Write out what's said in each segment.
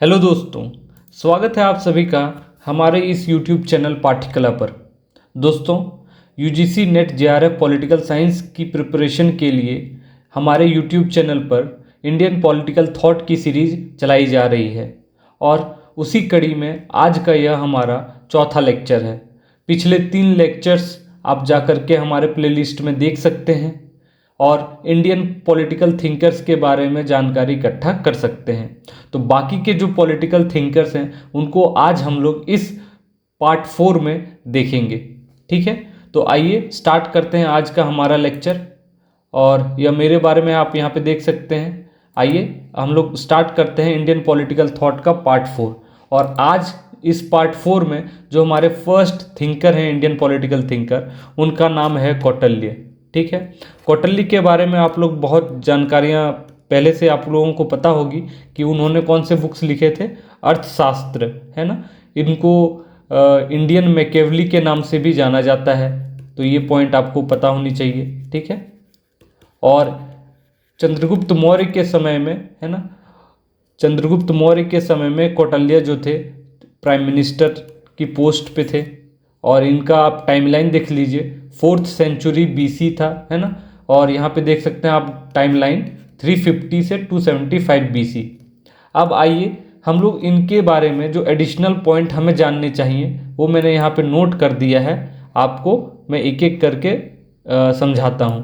Hello दोस्तों, स्वागत है आप सभी का हमारे इस YouTube चैनल पाठ्यकला पर। दोस्तों, UGC net JRF political science की प्रिपरेशन के लिए हमारे YouTube चैनल पर इंडियन पॉलिटिकल थॉट की सीरीज चलाई जा रही है और उसी कड़ी में आज का यह हमारा चौथा लेक्चर है। पिछले 3 लेक्चर्स आप जाकर के हमारे प्लेलिस्ट में देख सकते हैं और इंडियन पॉलिटिकल थिंकर्स के बारे में जानकारी इकट्ठा कर सकते हैं। तो बाकी के जो पॉलिटिकल थिंकर्स हैं उनको आज हम लोग इस पार्ट 4 में देखेंगे। ठीक है, तो आइए स्टार्ट करते हैं आज का हमारा लेक्चर। और यह मेरे बारे में आप यहाँ पे देख सकते हैं। आइए हम लोग स्टार्ट करते हैं इंडियन पॉलिटिकल थॉट का पार्ट 4। और आज इस पार्ट 4 में जो हमारे फर्स्ट थिंकर हैं इंडियन पॉलिटिकल थिंकर, उनका नाम है कौटिल्य। ठीक है, कौटिल्य के बारे में आप लोग बहुत जानकारियाँ पहले से आप लोगों को पता होगी कि उन्होंने कौन से बुक्स लिखे थे। अर्थशास्त्र, है ना, इनको इंडियन मैकियावेली के नाम से भी जाना जाता है, तो ये पॉइंट आपको पता होनी चाहिए। ठीक है, और चंद्रगुप्त मौर्य के समय में, है ना, चंद्रगुप्त मौर्य के समय में कौटिल्य जो थे प्राइम मिनिस्टर की पोस्ट पे थे। और इनका आप टाइमलाइन देख लीजिए, 4th सेंचुरी BC था, है ना। और यहाँ पे देख सकते हैं आप टाइमलाइन 350 से 275 BC। अब आइए हम लोग इनके बारे में जो एडिशनल पॉइंट हमें जानने चाहिए वो मैंने यहाँ पे नोट कर दिया है, आपको मैं एक एक करके समझाता हूँ।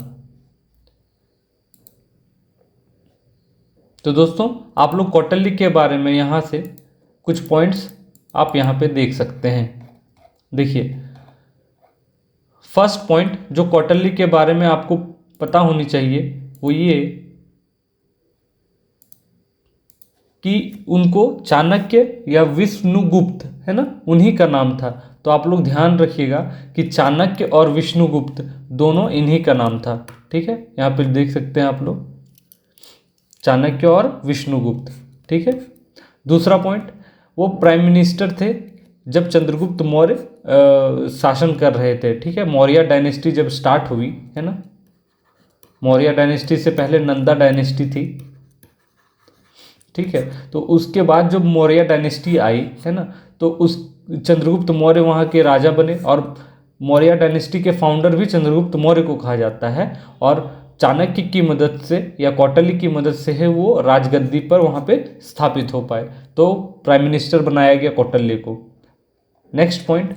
तो दोस्तों, आप लोग कौटिल्य के बारे में यहाँ से कुछ पॉइंट्स आप यहाँ पे देख सकते हैं। देखिए, फर्स्ट पॉइंट जो कौटिल्य के बारे में आपको पता होनी चाहिए वो ये कि उनको चाणक्य या विष्णुगुप्त, है ना, उन्हीं का नाम था। तो आप लोग ध्यान रखिएगा कि चाणक्य और विष्णुगुप्त दोनों इन्हीं का नाम था। ठीक है, यहाँ पे देख सकते हैं आप लोग, चाणक्य और विष्णुगुप्त। ठीक है, दूसरा पॉइंट, वो प्राइम मिनिस्टर थे जब चंद्रगुप्त मौर्य शासन कर रहे थे। ठीक है, मौर्य डायनेस्टी जब स्टार्ट हुई, है ना, मौर्य डायनेस्टी से पहले नंदा डायनेस्टी थी। ठीक है, तो उसके बाद जब मौर्य डायनेस्टी आई, है ना, तो उस चंद्रगुप्त मौर्य वहाँ के राजा बने और मौर्य डायनेस्टी के फाउंडर भी चंद्रगुप्त मौर्य को कहा जाता है। और चाणक्य की मदद से या कौटिल्य की मदद से है वो राजगद्दी पर वहाँ पे स्थापित हो पाए, तो प्राइम मिनिस्टर बनाया गया कौटिल्य को। नेक्स्ट पॉइंट,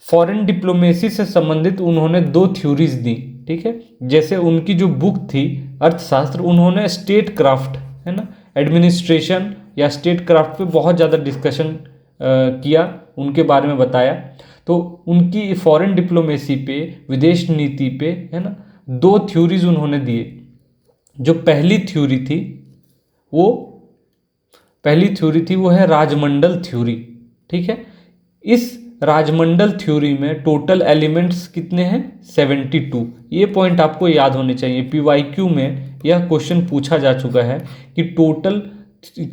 फॉरेन डिप्लोमेसी से संबंधित उन्होंने 2 थ्योरीज दी। ठीक है, जैसे उनकी जो बुक थी अर्थशास्त्र, उन्होंने स्टेट क्राफ्ट, है ना, एडमिनिस्ट्रेशन या स्टेट क्राफ्ट पे बहुत ज़्यादा डिस्कशन किया, उनके बारे में बताया। तो उनकी फॉरेन डिप्लोमेसी पे, विदेश नीति पे, है ना, 2 थ्योरीज उन्होंने दिए। जो पहली थ्योरी थी वो है राजमंडल थ्योरी। ठीक है, इस राजमंडल थ्योरी में टोटल एलिमेंट्स कितने हैं? 72। ये पॉइंट आपको याद होने चाहिए, PYQ में यह क्वेश्चन पूछा जा चुका है कि टोटल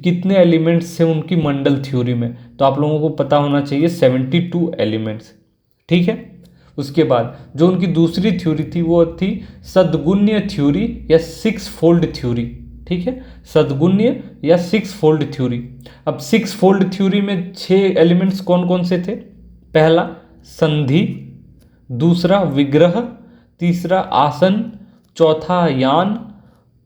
कितने एलिमेंट्स हैं उनकी मंडल थ्योरी में, तो आप लोगों को पता होना चाहिए 72 एलिमेंट्स। ठीक है, उसके बाद जो उनकी दूसरी थ्योरी थी वो थी सद्गुण्य थ्योरी या 6 फोल्ड थ्योरी। ठीक है, सद्गुण्य या 6 फोल्ड थ्योरी। अब 6 फोल्ड थ्योरी में 6 एलिमेंट्स कौन कौन से थे? पहला संधि, दूसरा विग्रह, तीसरा आसन, चौथा यान,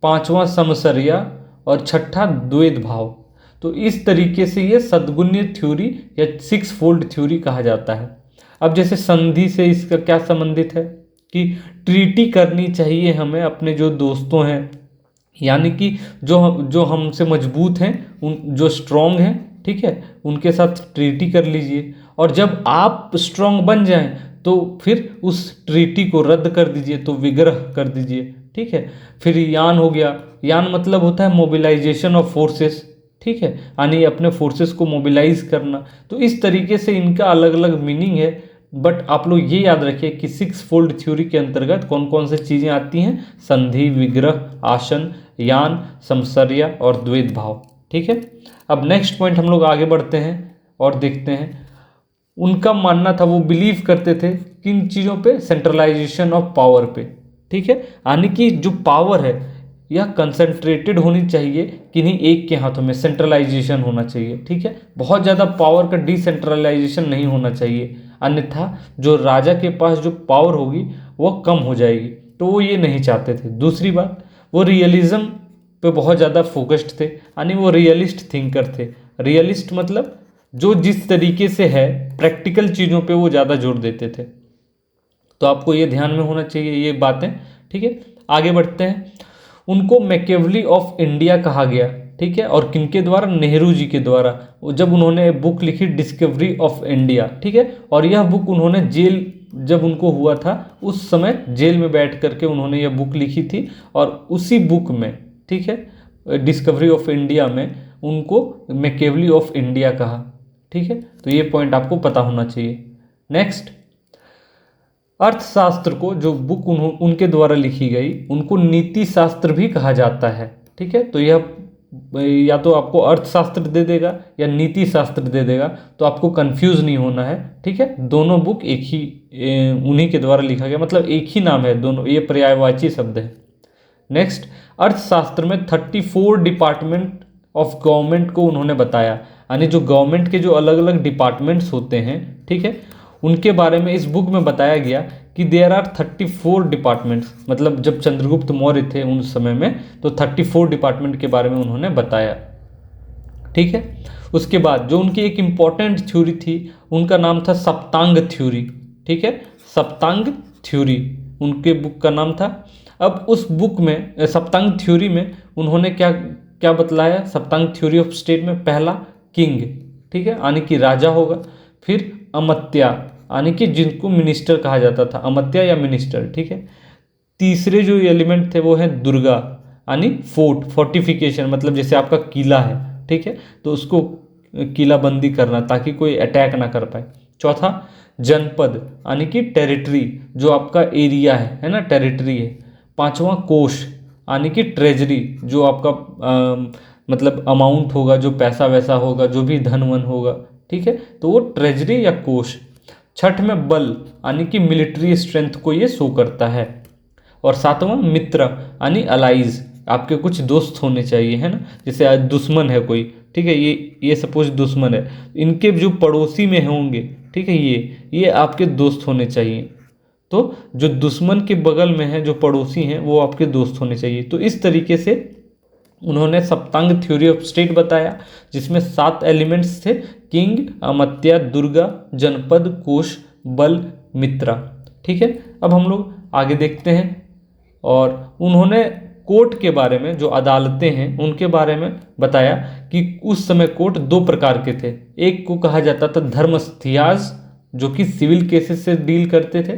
पांचवा समसर्या और छठा द्वैध भाव। तो इस तरीके से ये सद्गुण्य थ्योरी या 6 फोल्ड थ्योरी कहा जाता है। अब जैसे संधि से इसका क्या संबंधित है कि ट्रीटी करनी चाहिए हमें अपने जो दोस्तों हैं, यानी कि जो हमसे मजबूत हैं, जो स्ट्रांग हैं, ठीक है, उनके साथ ट्रीटी कर लीजिए। और जब आप स्ट्रांग बन जाएं तो फिर उस ट्रीटी को रद्द कर दीजिए, तो विग्रह कर दीजिए। ठीक है, फिर यान हो गया। यान मतलब होता है मोबिलाइजेशन ऑफ फोर्सेस। ठीक है, यानी अपने फोर्सेस को मोबिलाइज करना। तो इस तरीके से इनका अलग अलग मीनिंग है, बट आप लोग ये याद रखिए कि 6 फोल्ड थ्योरी के अंतर्गत कौन कौन से चीज़ें आती हैं? संधि, विग्रह, आसन, यान, समसर्या और द्वैध भाव। ठीक है, अब नेक्स्ट पॉइंट हम लोग आगे बढ़ते हैं और देखते हैं। उनका मानना था, वो बिलीव करते थे किन चीज़ों पे? सेंट्रलाइजेशन ऑफ पावर पे। ठीक है, यानी कि जो पावर है यह कंसंट्रेटेड होनी चाहिए किन्हीं एक के हाथों में, सेंट्रलाइजेशन होना चाहिए, ठीक है। बहुत ज़्यादा पावर का डिसेंट्रलाइजेशन नहीं होना चाहिए, अन्यथा जो राजा के पास जो पावर होगी वो कम हो जाएगी, तो वो ये नहीं चाहते थे। दूसरी बात, वो रियलिज्म पे बहुत ज़्यादा फोकस्ड थे, यानी वो रियलिस्ट थिंकर थे। रियलिस्ट मतलब जो जिस तरीके से है प्रैक्टिकल चीज़ों पे वो ज़्यादा जोर देते थे। तो आपको ये ध्यान में होना चाहिए ये बातें, ठीक है। आगे बढ़ते हैं। उनको मैकेवली ऑफ इंडिया कहा गया, ठीक है, और किनके द्वारा? नेहरू जी के द्वारा, जब उन्होंने बुक लिखी डिस्कवरी ऑफ इंडिया, ठीक है। और यह बुक उन्होंने जेल जब उनको हुआ था उस समय जेल में बैठ करके उन्होंने यह बुक लिखी थी, और उसी बुक में, ठीक है, डिस्कवरी ऑफ इंडिया में उनको मैकेवली ऑफ इंडिया कहा, ठीक है। तो ये पॉइंट आपको पता होना चाहिए। नेक्स्ट, अर्थशास्त्र को जो बुक उनके द्वारा लिखी गई उनको नीति शास्त्र भी कहा जाता है, ठीक है। तो यह या तो आपको अर्थशास्त्र दे देगा या नीति शास्त्र दे देगा, तो आपको कंफ्यूज नहीं होना है, ठीक है। दोनों बुक एक ही उन्हीं के द्वारा लिखा गया, मतलब एक ही नाम है दोनों, ये पर्यायवाची शब्द है। नेक्स्ट, अर्थशास्त्र में 34 डिपार्टमेंट ऑफ गवर्नमेंट को उन्होंने बताया, यानी जो गवर्नमेंट के जो अलग अलग डिपार्टमेंट्स होते हैं, ठीक है, उनके बारे में इस बुक में बताया गया कि देयर आर 34 डिपार्टमेंट्स, मतलब जब चंद्रगुप्त मौर्य थे उस समय में तो 34 डिपार्टमेंट के बारे में उन्होंने बताया, ठीक है। उसके बाद जो उनकी एक इम्पॉर्टेंट थ्योरी थी उनका नाम था सप्तांग थ्योरी, ठीक है, सप्तांग थ्योरी उनके बुक का नाम था। अब उस बुक में सप्तांग थ्योरी में उन्होंने क्या क्या बतलाया? सप्तांग थ्योरी ऑफ स्टेट में पहला किंग, ठीक है, यानी कि राजा होगा, फिर अमात्या यानी कि जिनको मिनिस्टर कहा जाता था, अमात्या या मिनिस्टर, ठीक है। तीसरे जो एलिमेंट थे वो है दुर्गा, यानी फोर्टिफिकेशन, मतलब जैसे आपका किला है, ठीक है, तो उसको किलाबंदी करना ताकि कोई अटैक ना कर पाए। चौथा जनपद, यानी कि टेरिटरी, जो आपका एरिया है ना, टेरिटरी है। पांचवा कोष, यानी कि ट्रेजरी, जो आपका मतलब अमाउंट होगा, जो पैसा वैसा होगा, जो भी धन वन होगा, ठीक है, तो वो ट्रेजरी या कोष। छठ में बल, यानी कि मिलिट्री स्ट्रेंथ को ये शो करता है। और सातवां मित्र, यानी अलाइज, आपके कुछ दोस्त होने चाहिए, है ना, जैसे आज दुश्मन है कोई, ठीक है, ये सपोज दुश्मन है, इनके जो पड़ोसी में होंगे, ठीक है, ये आपके दोस्त होने चाहिए। तो जो दुश्मन के बगल में है, जो पड़ोसी हैं, वो आपके दोस्त होने चाहिए। तो इस तरीके से उन्होंने सप्तांग थ्योरी ऑफ स्टेट बताया, जिसमें 7 एलिमेंट्स थे, किंग, अमात्या, दुर्गा, जनपद, कोष, बल, मित्रा, ठीक है। अब हम लोग आगे देखते हैं, और उन्होंने कोर्ट के बारे में, जो अदालतें हैं उनके बारे में बताया कि उस समय कोर्ट 2 प्रकार के थे। एक को कहा जाता था धर्मस्थियाज, जो कि सिविल केसेस से डील करते थे।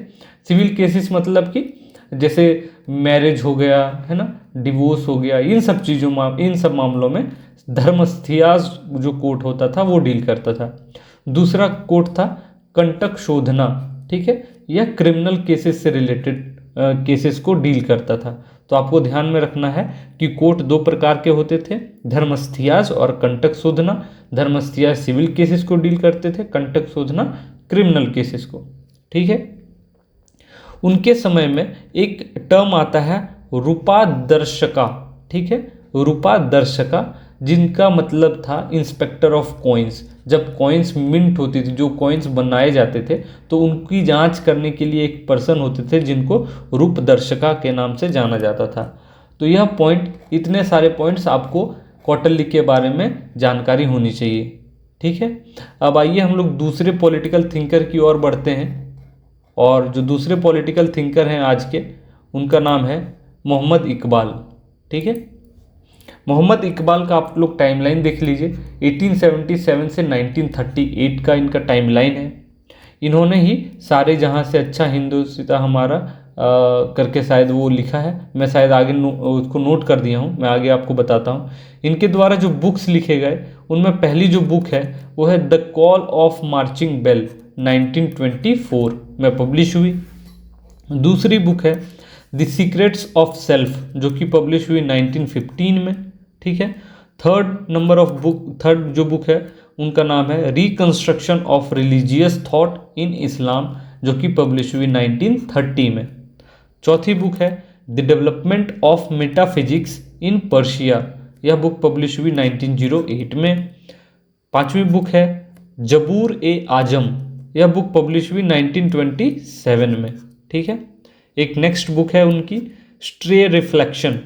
सिविल केसेस मतलब कि जैसे मैरिज हो गया, है ना, डिवोर्स हो गया, इन सब मामलों में धर्मस्थियाज जो कोर्ट होता था वो डील करता था। दूसरा कोर्ट था कंटक शोधना, ठीक है, यह क्रिमिनल केसेस से रिलेटेड केसेस को डील करता था। तो आपको ध्यान में रखना है कि कोर्ट 2 प्रकार के होते थे, धर्मस्थियाज और कंटक शोधना। धर्मस्थियाज सिविल केसेस को डील करते थे, कंटक शोधना क्रिमिनल केसेस को, ठीक है। उनके समय में एक टर्म आता है रूपादर्शका, ठीक है, रूपादर्शका, जिनका मतलब था इंस्पेक्टर ऑफ कॉइन्स। जब कॉइन्स मिंट होती थी, जो कॉइन्स बनाए जाते थे, तो उनकी जांच करने के लिए एक पर्सन होते थे जिनको रूपदर्शका के नाम से जाना जाता था। तो यह पॉइंट, इतने सारे पॉइंट्स आपको कौटिल्य के बारे में जानकारी होनी चाहिए, ठीक है। अब आइए हम लोग दूसरे पॉलिटिकल थिंकर की ओर बढ़ते हैं, और जो दूसरे पॉलिटिकल थिंकर हैं आज के, उनका नाम है मोहम्मद इकबाल, ठीक है। मोहम्मद इकबाल का आप लोग टाइमलाइन देख लीजिए, 1877 से 1938 का इनका टाइमलाइन है। इन्होंने ही सारे जहां से अच्छा हिंदुस्तान हमारा करके शायद वो लिखा है, मैं शायद आगे उसको नोट कर दिया हूँ, मैं आगे आपको बताता हूँ। इनके द्वारा जो बुक्स लिखे गए उनमें पहली जो बुक है वो है the call of marching bell, 1924 में पब्लिश हुई। दूसरी बुक है द सीक्रेट्स ऑफ सेल्फ, जो कि पब्लिश हुई 1915 में, ठीक है। थर्ड जो बुक है उनका नाम है reconstruction of religious thought in Islam, जो कि पब्लिश हुई 1930 में। चौथी बुक है the development of metaphysics in Persia, यह बुक पब्लिश हुई 1908 में। 5वीं बुक है जबूर ए आजम, यह बुक पब्लिश हुई 1927 में। ठीक है। एक नेक्स्ट बुक है उनकी स्ट्रे रिफ्लेक्शन।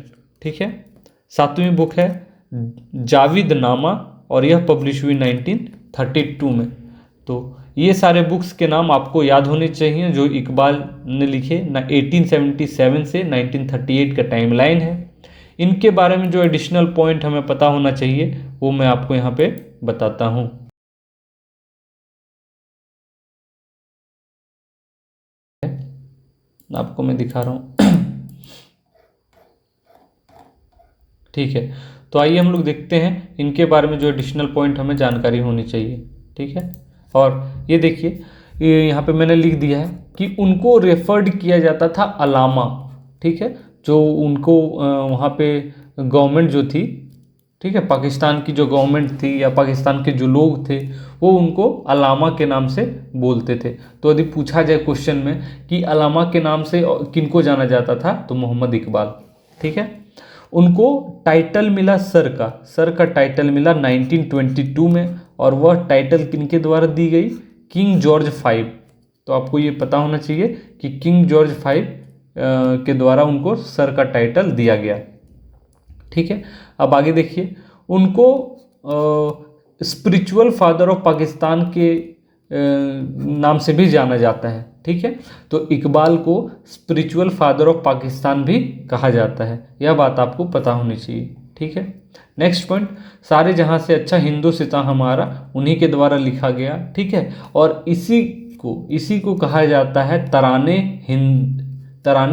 ठीक है। 7वीं बुक है जाविद नामा और यह पब्लिश हुई 1932 में। तो ये सारे बुक्स के नाम आपको याद होने चाहिए जो इकबाल ने लिखे ना 1877 से 1938 का टाइमलाइन है। इनके बारे में जो एडिशनल पॉइंट हमें पता होना चाहिए वो मैं आपको यहाँ पे बताता हूँ। आपको मैं दिखा रहा हूँ। ठीक है। तो आइए हम लोग देखते हैं इनके बारे में जो एडिशनल पॉइंट हमें जानकारी होनी चाहिए। ठीक है। और ये देखिए यहाँ पे मैंने लिख दिया है कि उनको रेफर्ड किया जाता था अलामा। ठीक है। जो उनको वहाँ पे गवर्नमेंट जो थी, ठीक है, पाकिस्तान की जो गवर्नमेंट थी या पाकिस्तान के जो लोग थे वो उनको अलामा के नाम से बोलते थे। तो यदि पूछा जाए क्वेश्चन में कि अलामा के नाम से किनको जाना जाता था तो मोहम्मद इकबाल। ठीक है। उनको टाइटल मिला सर का टाइटल मिला 1922 में और वह टाइटल किनके द्वारा दी गई, किंग जॉर्ज 5। तो आपको ये पता होना चाहिए कि किंग जॉर्ज 5 के द्वारा उनको सर का टाइटल दिया गया। ठीक है। अब आगे देखिए उनको स्पिरिचुअल फादर ऑफ पाकिस्तान के नाम से भी जाना जाता है। ठीक है। तो इकबाल को स्पिरिचुअल फादर ऑफ पाकिस्तान भी कहा जाता है, यह बात आपको पता होनी चाहिए। ठीक है। नेक्स्ट पॉइंट, सारे जहां से अच्छा हिंदुस्तां हमारा उन्हीं के द्वारा लिखा गया। ठीक है। और इसी को कहा जाता है तराने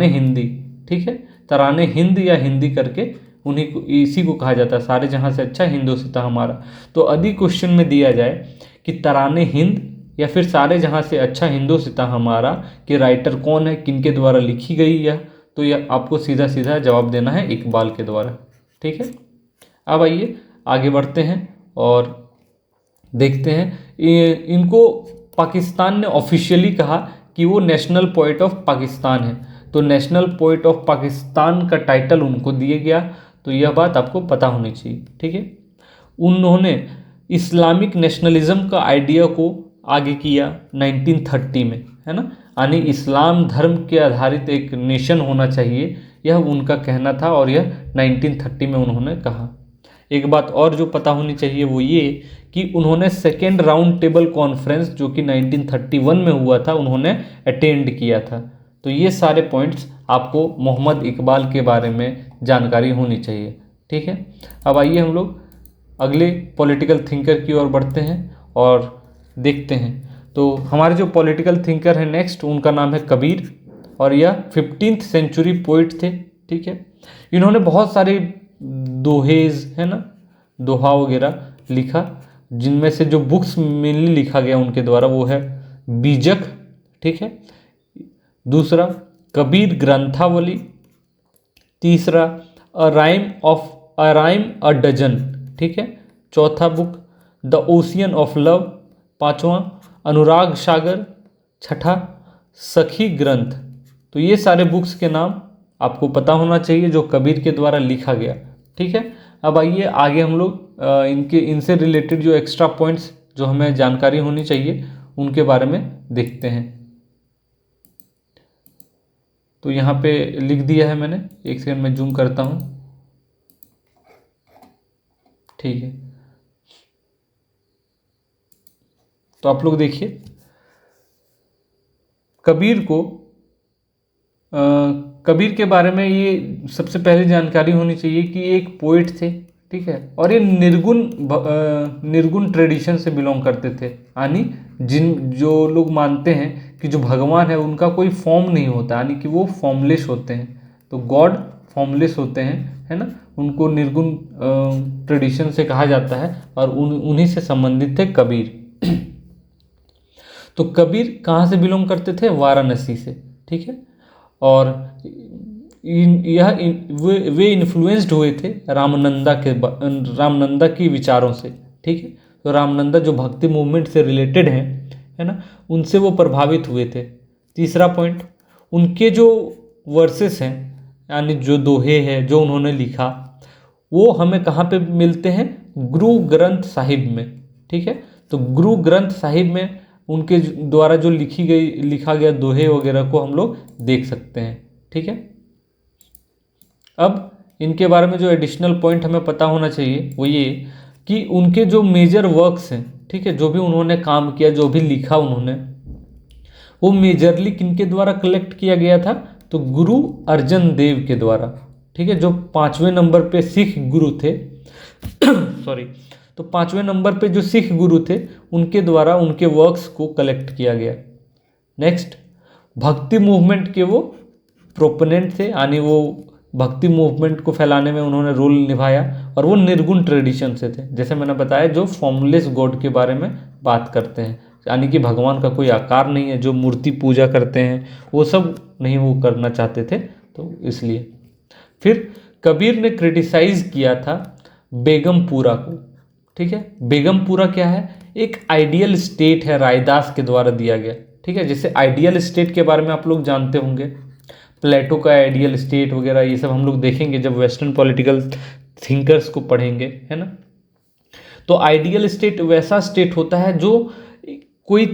हिंदी। ठीक है। तराने हिंद या हिंदी करके उन्हीं को, इसी को कहा जाता है सारे जहां से अच्छा हिंदुस्तां हमारा। तो यदि क्वेश्चन में दिया जाए कि तराने हिंद या फिर सारे जहां से अच्छा हिंदुस्तां हमारा के राइटर कौन है, किनके द्वारा लिखी गई यह, तो यह आपको सीधा सीधा जवाब देना है इकबाल के द्वारा। ठीक है। अब आइए आगे बढ़ते हैं और देखते हैं इनको पाकिस्तान ने ऑफिशियली कहा कि वो नेशनल पोएट ऑफ पाकिस्तान है। तो नेशनल पोएट ऑफ पाकिस्तान का टाइटल उनको दिया गया। तो यह बात आपको पता होनी चाहिए। ठीक है। उन्होंने इस्लामिक नेशनलिज्म का आइडिया को आगे किया 1930 में, है ना, यानी इस्लाम धर्म के आधारित एक नेशन होना चाहिए, यह उनका कहना था और यह 1930 में उन्होंने कहा। एक बात और जो पता होनी चाहिए वो ये कि उन्होंने सेकेंड राउंड टेबल कॉन्फ्रेंस जो कि 1931 में हुआ था उन्होंने अटेंड किया था। तो ये सारे पॉइंट्स आपको मोहम्मद इकबाल के बारे में जानकारी होनी चाहिए। ठीक है। अब आइए हम लोग अगले पॉलिटिकल थिंकर की ओर बढ़ते हैं और देखते हैं। तो हमारे जो पॉलिटिकल थिंकर हैं नेक्स्ट, उनका नाम है कबीर और यह 15th सेंचुरी पोइट थे। ठीक है। इन्होंने बहुत सारे दोहेज, है ना, दोहा वगैरह लिखा, जिनमें से जो बुक्स मेनली लिखा गया उनके द्वारा वो है बीजक। ठीक है। दूसरा कबीर ग्रंथावली। तीसरा अ राइम अ डजन। ठीक है। चौथा book the ocean of love. पांचवा अनुराग सागर। छठा सखी ग्रंथ। तो ये सारे बुक्स के नाम आपको पता होना चाहिए जो कबीर के द्वारा लिखा गया। ठीक है। अब आइए आगे हम लोग इनसे रिलेटेड जो एक्स्ट्रा पॉइंट्स जो हमें जानकारी होनी चाहिए उनके बारे में देखते हैं। तो यहाँ पे लिख दिया है मैंने, एक सेकंड में जूम करता हूँ। ठीक है। तो आप लोग देखिए कबीर के बारे में ये सबसे पहले जानकारी होनी चाहिए कि एक पोइट थे। ठीक है। और ये निर्गुण ट्रेडिशन से बिलोंग करते थे, यानी जो लोग मानते हैं कि जो भगवान है उनका कोई फॉर्म नहीं होता, यानी कि वो फॉर्मलेस होते हैं। तो गॉड फॉर्मलेस होते हैं, है ना, उनको निर्गुण ट्रेडिशन से कहा जाता है और उन्हीं से संबंधित थे कबीर। तो कबीर कहाँ से बिलोंग करते थे, वाराणसी से। ठीक है। और वे इन्फ्लुएंस्ड हुए थे रामनंदा की विचारों से। ठीक है। तो रामनंदा जो भक्ति मूवमेंट से रिलेटेड हैं, है ना, उनसे वो प्रभावित हुए थे। तीसरा पॉइंट, उनके जो वर्सेस हैं यानी जो दोहे हैं जो उन्होंने लिखा, वो हमें कहाँ पे मिलते हैं? गुरु ग्रंथ साहिब में। ठीक है, तो गुरु ग्रंथ साहिब में उनके द्वारा जो लिखा गया दोहे वगैरह को हम लोग देख सकते हैं। ठीक है, अब इनके बारे में जो एडिशनल पॉइंट हमें पता होना चाहिए वो ये कि उनके जो मेजर वर्क्स हैं, ठीक है, जो भी उन्होंने काम किया, जो भी लिखा उन्होंने, वो मेजरली किनके द्वारा कलेक्ट किया गया था? तो गुरु अर्जन देव के द्वारा। ठीक है, जो 5वें नंबर पे सिख गुरु थे सॉरी, तो 5वें नंबर पे जो सिख गुरु थे उनके द्वारा उनके वर्क्स को कलेक्ट किया गया। नेक्स्ट, भक्ति मूवमेंट के वो प्रोपोनेंट थे, यानी वो भक्ति मूवमेंट को फैलाने में उन्होंने रोल निभाया, और वो निर्गुण ट्रेडिशन से थे, जैसे मैंने बताया, जो फॉर्मलेस गॉड के बारे में बात करते हैं, यानी कि भगवान का कोई आकार नहीं है, जो मूर्ति पूजा करते हैं वो सब नहीं वो करना चाहते थे, तो इसलिए। फिर कबीर ने क्रिटिसाइज किया था बेगमपुरा को। ठीक है, बेगमपुरा क्या है? एक आइडियल स्टेट है, रायदास के द्वारा दिया गया। ठीक है, जैसे आइडियल स्टेट के बारे में आप लोग जानते होंगे, प्लेटो का आइडियल स्टेट वगैरह, ये सब हम लोग देखेंगे जब वेस्टर्न पॉलिटिकल थिंकर्स को पढ़ेंगे, है ना। तो आइडियल स्टेट वैसा स्टेट होता है जो कोई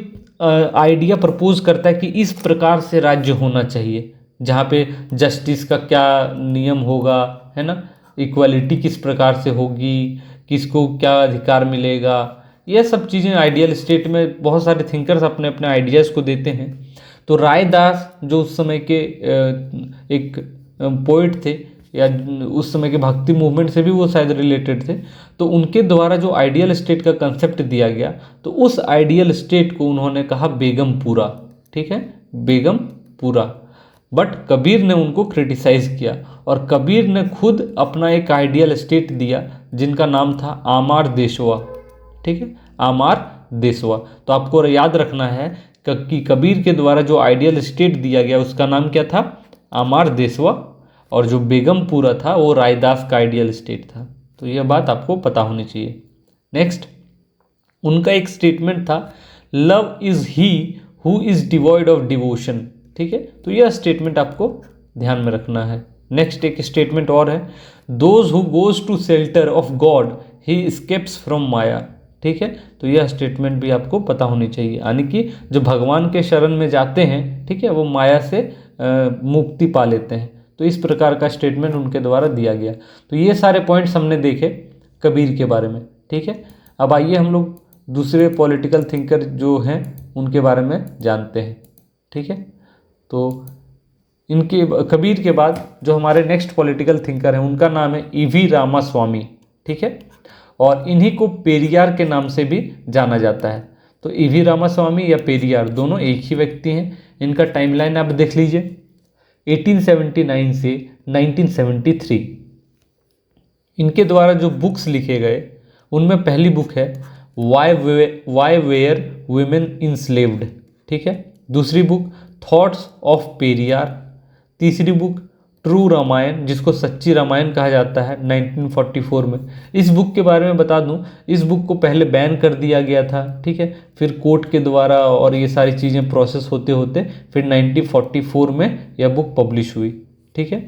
आइडिया प्रपोज करता है कि इस प्रकार से राज्य होना चाहिए, जहाँ पे जस्टिस का क्या नियम होगा, है ना, इक्वालिटी किस प्रकार से होगी, किसको क्या अधिकार मिलेगा, यह सब चीज़ें आइडियल स्टेट में बहुत सारे थिंकर्स अपने अपने आइडियाज़ को देते हैं। तो रायदास जो उस समय के एक पोइट थे, या उस समय के भक्ति मूवमेंट से भी वो शायद रिलेटेड थे, तो उनके द्वारा जो आइडियल स्टेट का कंसेप्ट दिया गया, तो उस आइडियल स्टेट को उन्होंने कहा बेगमपुरा। ठीक है, बेगमपुरा। बट कबीर ने उनको क्रिटिसाइज किया, और कबीर ने खुद अपना एक आइडियल स्टेट दिया जिनका नाम था आमार देशवा। ठीक है, आमार देशवा। तो आपको याद रखना है कि कबीर के द्वारा जो आइडियल स्टेट दिया गया उसका नाम क्या था? आमार देशवा, और जो बेगमपुरा था वो रायदास का आइडियल स्टेट था। तो यह बात आपको पता होनी चाहिए। नेक्स्ट, उनका एक स्टेटमेंट था, love is he who is devoid of devotion. ठीक है, तो यह स्टेटमेंट आपको ध्यान में रखना है। नेक्स्ट एक स्टेटमेंट और है, those who goes to shelter of God he escapes from maya. ठीक है, तो यह स्टेटमेंट भी आपको पता होनी चाहिए, यानी कि जो भगवान के शरण में जाते हैं, ठीक है, वो माया से मुक्ति पा लेते हैं। तो इस प्रकार का स्टेटमेंट उनके द्वारा दिया गया। तो ये सारे पॉइंट्स हमने देखे कबीर के बारे में। ठीक है, अब आइए हम लोग दूसरे पॉलिटिकल थिंकर जो हैं उनके बारे में जानते हैं। ठीक है, तो इनके कबीर के बाद जो हमारे नेक्स्ट पॉलिटिकल थिंकर हैं उनका नाम है ईवी रामास्वामी। ठीक है, और इन्हीं को पेरियार के नाम से भी जाना जाता है। तो ईवी रामास्वामी या पेरियार दोनों एक ही व्यक्ति हैं। इनका टाइमलाइन आप देख लीजिए, 1879 से 1973। इनके द्वारा जो बुक्स लिखे गए उनमें पहली बुक है वाई वेयर वुमेन इंस्लेव्ड। ठीक है, दूसरी बुक थॉट्स ऑफ पेरियार, तीसरी बुक ट्रू रामायण, जिसको सच्ची रामायण कहा जाता है, 1944 में। इस बुक के बारे में बता दूं, इस बुक को पहले बैन कर दिया गया था। ठीक है, फिर कोर्ट के द्वारा और ये सारी चीज़ें प्रोसेस होते होते फिर 1944 में यह बुक पब्लिश हुई। ठीक है,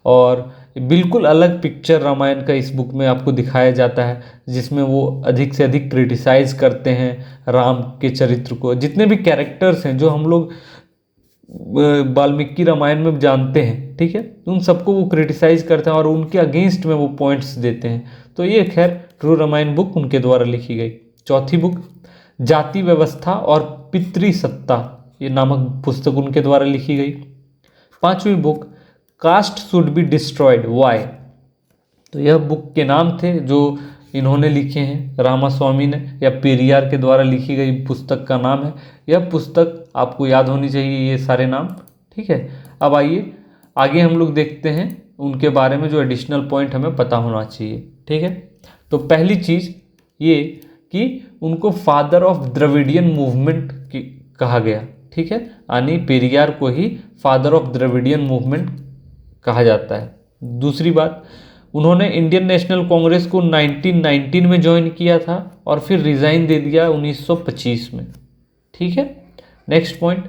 और बिल्कुल अलग पिक्चर रामायण का इस बुक में आपको दिखाया जाता है, जिसमें वो अधिक से अधिक क्रिटिसाइज करते हैं राम के चरित्र को। जितने भी कैरेक्टर्स हैं जो हम लोग वाल्मीकि रामायण में जानते हैं, ठीक है, उन सबको वो क्रिटिसाइज करते हैं और उनके अगेंस्ट में वो पॉइंट्स देते हैं। तो ये खैर ट्रू रामायण बुक उनके द्वारा लिखी गई। चौथी बुक जाति व्यवस्था और पितृसत्ता, ये नामक पुस्तक उनके द्वारा लिखी गई। पांचवी book caste should be destroyed why, तो यह बुक के नाम थे जो इन्होंने लिखे हैं रामास्वामी ने, या पेरियार के द्वारा लिखी गई पुस्तक का नाम है। यह पुस्तक आपको याद होनी चाहिए ये सारे नाम। ठीक है, अब आइए आगे हम लोग देखते हैं उनके बारे में जो एडिशनल पॉइंट हमें पता होना चाहिए। ठीक है, तो पहली चीज़ ये कि उनको फादर ऑफ द्रविडियन मूवमेंट कहा गया। ठीक है, यानी पेरियार को ही फादर ऑफ द्रविडियन मूवमेंट कहा जाता है। दूसरी बात, उन्होंने इंडियन नेशनल कांग्रेस को 1919 में ज्वाइन किया था और फिर रिज़ाइन दे दिया 1925 में। ठीक है, नेक्स्ट पॉइंट,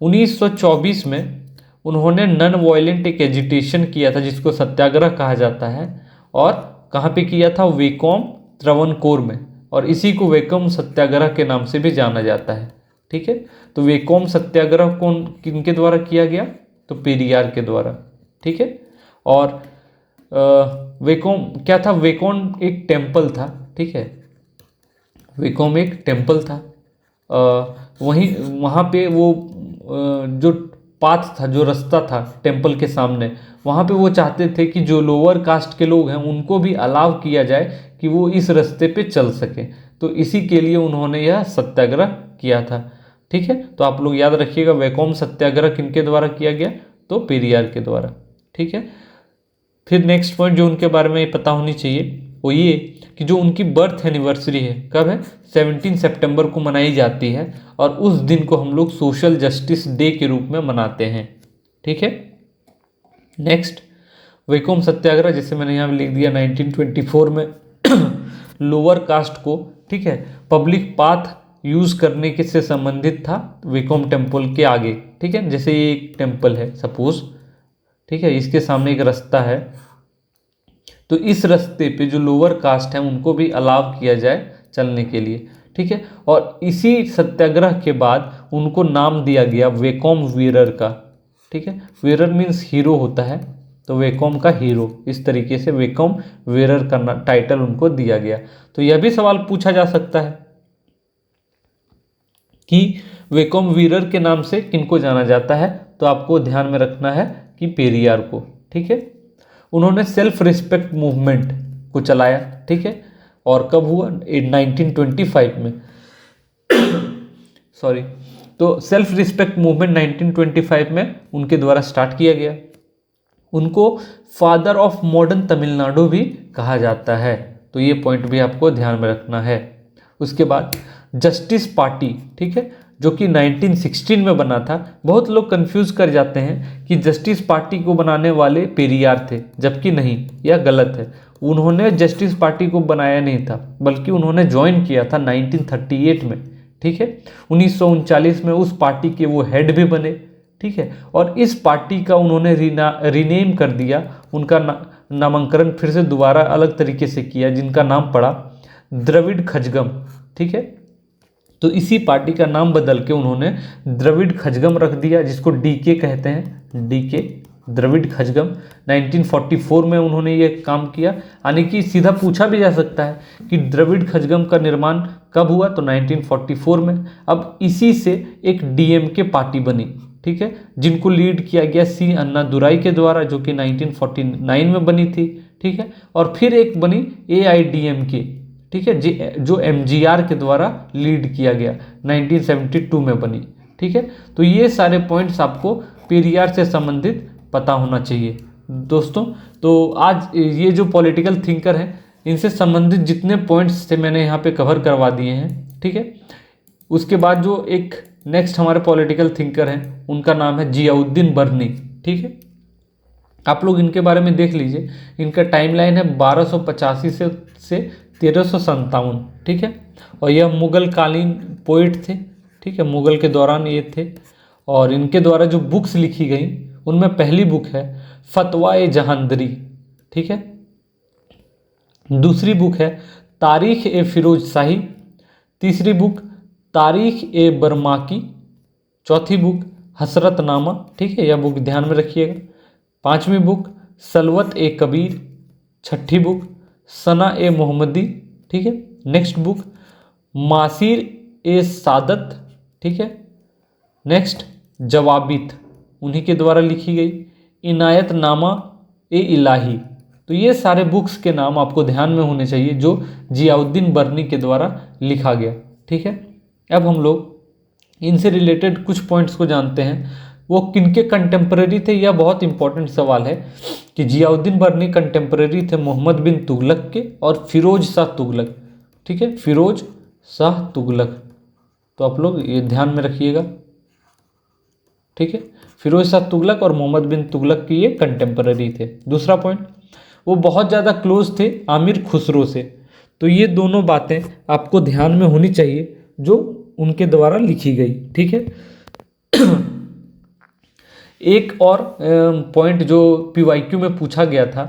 1924 में उन्होंने नॉन वायलेंट एक एजिटेशन किया था जिसको सत्याग्रह कहा जाता है, और कहाँ पे किया था? वेकोम त्रावणकोर में, और इसी को वेकोम सत्याग्रह के नाम से भी जाना जाता है। ठीक है, तो वेकोम सत्याग्रह कौन किनके द्वारा किया गया? तो पेरियार के द्वारा। ठीक है, और वेकोम क्या था? वेकोम एक टेम्पल था। ठीक है, वेकोम एक टेम्पल था। वहीं वहाँ पे वो जो पाथ था, जो रास्ता था टेम्पल के सामने, वहाँ पे वो चाहते थे कि जो लोअर कास्ट के लोग हैं उनको भी अलाउ किया जाए कि वो इस रास्ते पे चल सके। तो इसी के लिए उन्होंने यह सत्याग्रह किया था। ठीक है, तो आप लोग याद रखिएगा वैकोम सत्याग्रह किनके द्वारा किया गया? तो पेरियार के द्वारा। ठीक है, फिर नेक्स्ट पॉइंट जो उनके बारे में पता होनी चाहिए वो ये कि जो उनकी बर्थ एनिवर्सरी है, कब है? 17 सितंबर को मनाई जाती है, और उस दिन को हम लोग सोशल जस्टिस डे के रूप में मनाते हैं। ठीक है, नेक्स्ट वैकोम सत्याग्रह, जैसे मैंने यहाँ लिख दिया 1924 में लोअर कास्ट को, ठीक है, पब्लिक पाथ यूज करने के से संबंधित था वैकोम टेम्पल के आगे। ठीक है, जैसे ये एक टेम्पल है सपोज, ठीक है, इसके सामने एक रास्ता है, तो इस रास्ते पे जो लोअर कास्ट है उनको भी अलाउ किया जाए चलने के लिए। ठीक है, और इसी सत्याग्रह के बाद उनको नाम दिया गया वैकोम वीरर का। ठीक है, वीरर मीन्स हीरो होता है, तो वैकोम का हीरो, इस तरीके से वैकोम वीरर का टाइटल उनको दिया गया। तो यह भी सवाल पूछा जा सकता है कि वैकोम वीरर के नाम से किनको जाना जाता है? तो आपको ध्यान में रखना है कि पेरियार को। ठीक है, उन्होंने सेल्फ रिस्पेक्ट मूवमेंट को चलाया। ठीक है, और कब हुआ? 1925 में सॉरी, तो सेल्फ रिस्पेक्ट मूवमेंट 1925 में उनके द्वारा स्टार्ट किया गया। उनको फादर ऑफ मॉडर्न तमिलनाडु भी कहा जाता है, तो ये पॉइंट भी आपको ध्यान में रखना है। उसके बाद जस्टिस पार्टी, ठीक है, जो कि 1916 में बना था। बहुत लोग कंफ्यूज कर जाते हैं कि जस्टिस पार्टी को बनाने वाले पेरियार थे, जबकि नहीं, यह गलत है। उन्होंने जस्टिस पार्टी को बनाया नहीं था, बल्कि उन्होंने ज्वाइन किया था 1938 में। ठीक है, 1939 में उस पार्टी के वो हेड भी बने। ठीक है, और इस पार्टी का उन्होंने रीनेम कर दिया, उनका नामकरण फिर से दोबारा अलग तरीके से किया, जिनका नाम पड़ा द्रविड़ खजगम। ठीक है, तो इसी पार्टी का नाम बदल के उन्होंने द्रविड़ खजगम रख दिया, जिसको डीके कहते हैं, डीके, द्रविड़ खजगम। 1944 में उन्होंने ये काम किया। यानी कि सीधा पूछा भी जा सकता है कि द्रविड़ खजगम का निर्माण कब हुआ? तो 1944 में। अब इसी से एक डीएमके पार्टी बनी, ठीक है, जिनको लीड किया गया सी अन्नादुराई के द्वारा, जो कि 1949 में बनी थी। ठीक है, और फिर एक बनी एआईडीएमके, ठीक है, जो एमजीआर के द्वारा लीड किया गया, 1972 में बनी। ठीक है, तो ये सारे पॉइंट्स आपको पेरियार से संबंधित पता होना चाहिए दोस्तों। तो आज ये जो पॉलिटिकल थिंकर हैं, इनसे संबंधित जितने पॉइंट्स थे मैंने यहाँ पे कवर करवा दिए हैं। ठीक है, उसके बाद जो एक नेक्स्ट हमारे पॉलिटिकल थिंकर हैं, उनका नाम है जियाउद्दीन बर्नी। ठीक है, आप लोग इनके बारे में देख लीजिए। इनका टाइमलाइन है 1285 से 1357। ठीक है, और यह मुगल कालीन पोइट थे। ठीक है, मुगल के दौरान ये थे, और इनके द्वारा जो बुक्स लिखी गई उनमें पहली बुक है फतवा-ए जहांदरी। ठीक है, दूसरी बुक है तारीख-ए फिरोज शाही, तीसरी बुक तारीख-ए बर्माकी, चौथी बुक हसरतनामा। ठीक है, यह बुक ध्यान में रखिएगा। पांचवी बुक सलवत-ए कबीर, छठी बुक सना-ए मोहम्मदी। ठीक है, नेक्स्ट बुक मासीर-ए सादत। ठीक है, नेक्स्ट जवाबित, उन्हीं के द्वारा लिखी गई इनायतनामा-ए इलाही। तो ये सारे बुक्स के नाम आपको ध्यान में होने चाहिए जो जियाउद्दीन बर्नी के द्वारा लिखा गया। ठीक है, अब हम लोग इनसे रिलेटेड कुछ पॉइंट्स को जानते हैं। वो किनके कंटेम्परेरी थे? यह बहुत इंपॉर्टेंट सवाल है कि जियाउद्दीन बर्नी कंटेम्परेरी थे मोहम्मद बिन तुगलक के और फिरोज शाह तुगलक। ठीक है, फिरोज शाह तुगलक, तो आप लोग ये ध्यान में रखिएगा। ठीक है, फिरोज शाह तुगलक और मोहम्मद बिन तुगलक की ये कंटेम्परेरी थे। दूसरा पॉइंट, वो बहुत ज़्यादा क्लोज थे आमिर खुसरो से। तो ये दोनों बातें आपको ध्यान में होनी चाहिए जो उनके द्वारा लिखी गई। ठीक है, एक और पॉइंट जो PYQ में पूछा गया था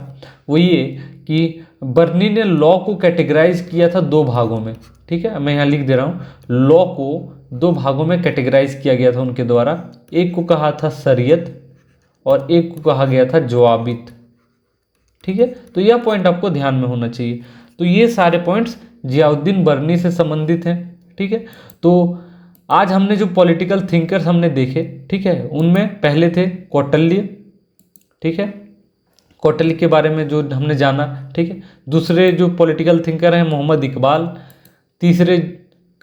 वो ये कि बर्नी ने लॉ को कैटेगराइज किया था 2 भागों में। ठीक है, मैं यहाँ लिख दे रहा हूँ, लॉ को 2 भागों में कैटेगराइज किया गया था उनके द्वारा। एक को कहा था शरीयत और एक को कहा गया था जवाबित। ठीक है, तो यह पॉइंट आपको ध्यान में होना चाहिए। तो ये सारे पॉइंट्स जियाउद्दीन बर्नी से संबंधित हैं। ठीक है, तो आज हमने जो पॉलिटिकल थिंकर्स हमने देखे, ठीक है, उनमें पहले थे कौटिल्य। ठीक है, कौटिल्य के बारे में जो हमने जाना। ठीक है, दूसरे जो पॉलिटिकल थिंकर हैं मोहम्मद इकबाल, तीसरे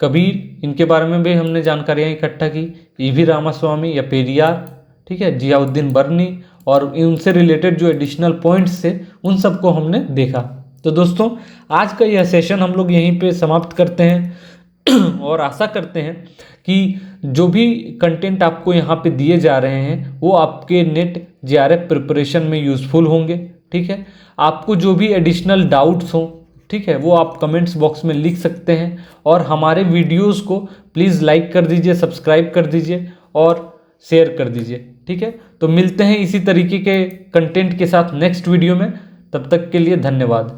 कबीर, इनके बारे में भी हमने जानकारियाँ इकट्ठा की। EV रामास्वामी या पेरियार, ठीक है, जियाउद्दीन बर्नी और उनसे रिलेटेड जो एडिशनल पॉइंट्स थे उन सबको हमने देखा। तो दोस्तों आज का यह सेशन हम लोग यहीं पे समाप्त करते हैं और आशा करते हैं कि जो भी कंटेंट आपको यहाँ पे दिए जा रहे हैं वो आपके नेट JRF प्रिपरेशन में यूज़फुल होंगे। ठीक है, आपको जो भी एडिशनल डाउट्स हों, ठीक है, वो आप कमेंट्स बॉक्स में लिख सकते हैं और हमारे वीडियोस को प्लीज़ लाइक कर दीजिए, सब्सक्राइब कर दीजिए और शेयर कर दीजिए। ठीक है, तो मिलते हैं इसी तरीके के कंटेंट के साथ नेक्स्ट वीडियो में। तब तक के लिए धन्यवाद।